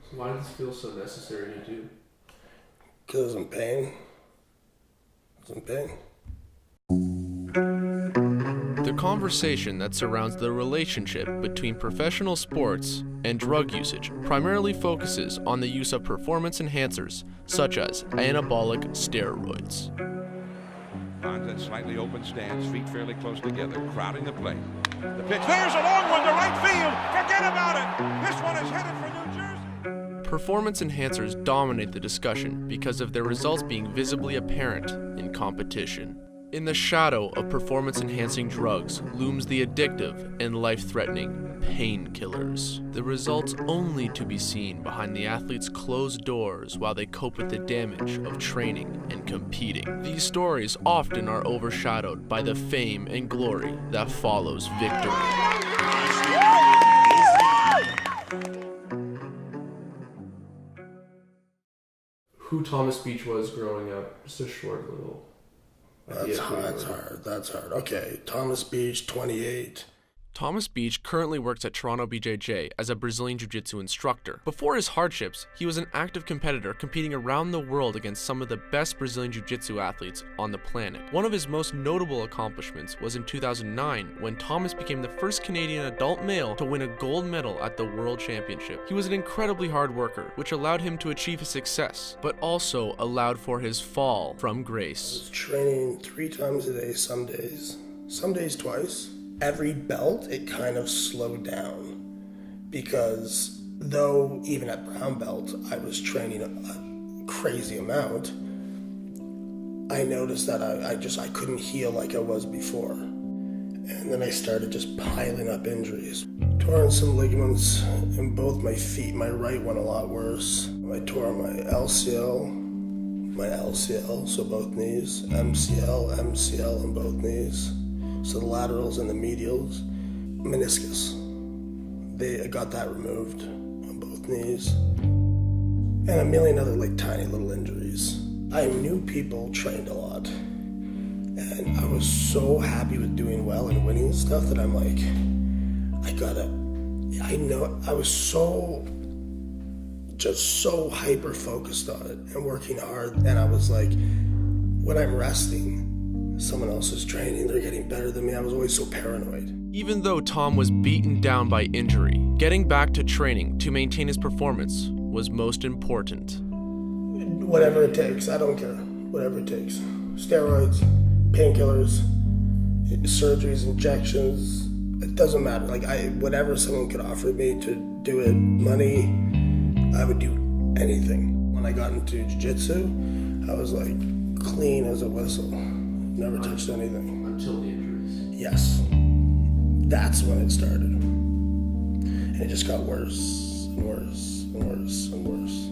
So why does this feel so necessary to do? Because I'm in pain. The conversation that surrounds the relationship between professional sports and drug usage primarily focuses on the use of performance enhancers, such as anabolic steroids. Finds that slightly open stance, feet fairly close together, crowding the plate. The pitch, there's a long one to right field. Forget about it. This one is headed for New Jersey. Performance enhancers dominate the discussion because of their results being visibly apparent in competition. In the shadow of performance-enhancing drugs looms the addictive and life-threatening painkillers. The results only to be seen behind the athletes' closed doors while they cope with the damage of training and competing. These stories often are overshadowed by the fame and glory that follows victory. Who Thomas Beach was growing up, just a short little... That's hard. Okay, Thomas Beach, 28. Thomas Beach currently works at Toronto BJJ as a Brazilian Jiu-Jitsu instructor. Before his hardships, he was an active competitor competing around the world against some of the best Brazilian Jiu-Jitsu athletes on the planet. One of his most notable accomplishments was in 2009 when Thomas became the first Canadian adult male to win a gold medal at the World Championship. He was an incredibly hard worker, which allowed him to achieve his success, but also allowed for his fall from grace. I was training 3 times a day some days twice. Every belt, it kind of slowed down because though even at brown belt, I was training a crazy amount, I noticed that I couldn't heal like I was before. And then I started just piling up injuries. Torn some ligaments in both my feet. My right one a lot worse. I tore my LCL, so both knees, MCL on both knees. So the laterals and the medials, meniscus. I got that removed on both knees. And a million other tiny little injuries. I knew people trained a lot. And I was so happy with doing well and winning stuff that I'm like, I was so hyper focused on it and working hard. And I was like, when I'm resting, someone else is training, they're getting better than me. I was always so paranoid. Even though Tom was beaten down by injury, getting back to training to maintain his performance was most important. Whatever it takes, I don't care. Whatever it takes. Steroids, painkillers, surgeries, injections, it doesn't matter. Whatever someone could offer me to do it, money, I would do anything. When I got into jiu-jitsu, I was clean as a whistle. Never touched anything. Until the injuries. Yes. That's when it started. And it just got worse and worse and worse and worse.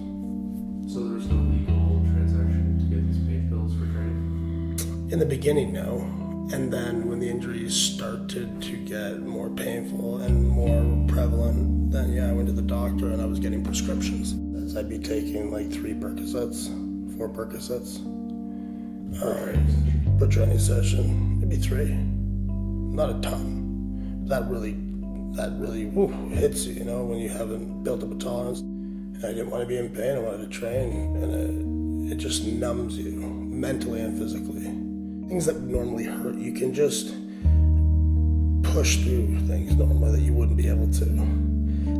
So there's no legal transaction to get these pain pills for training? In the beginning, no. And then when the injuries started to get more painful and more prevalent, then I went to the doctor and I was getting prescriptions. I'd be taking 3 Percocets, 4 Percocets. Per training session, maybe 3. Not a ton. That really hits you, when you haven't built up a tolerance. And I didn't want to be in pain, I wanted to train, and it just numbs you, mentally and physically. Things that normally hurt, you can just push through things normally that you wouldn't be able to.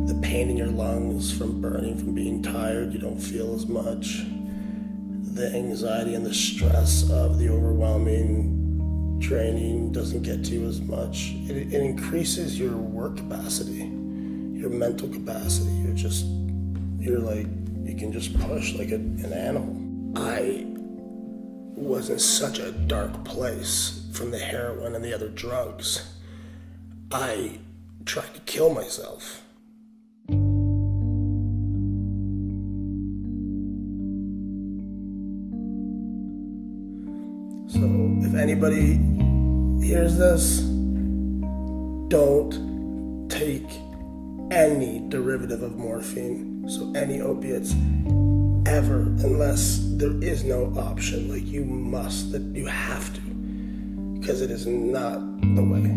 The pain in your lungs from burning, from being tired, you don't feel as much. The anxiety and the stress of the overwhelming training doesn't get to you as much. It increases your work capacity, your mental capacity. You can just push like an animal. I was in such a dark place from the heroin and the other drugs. I tried to kill myself. So if anybody hears this, don't take any derivative of morphine, so any opiates, ever, unless there is no option. You have to, because it is not the way.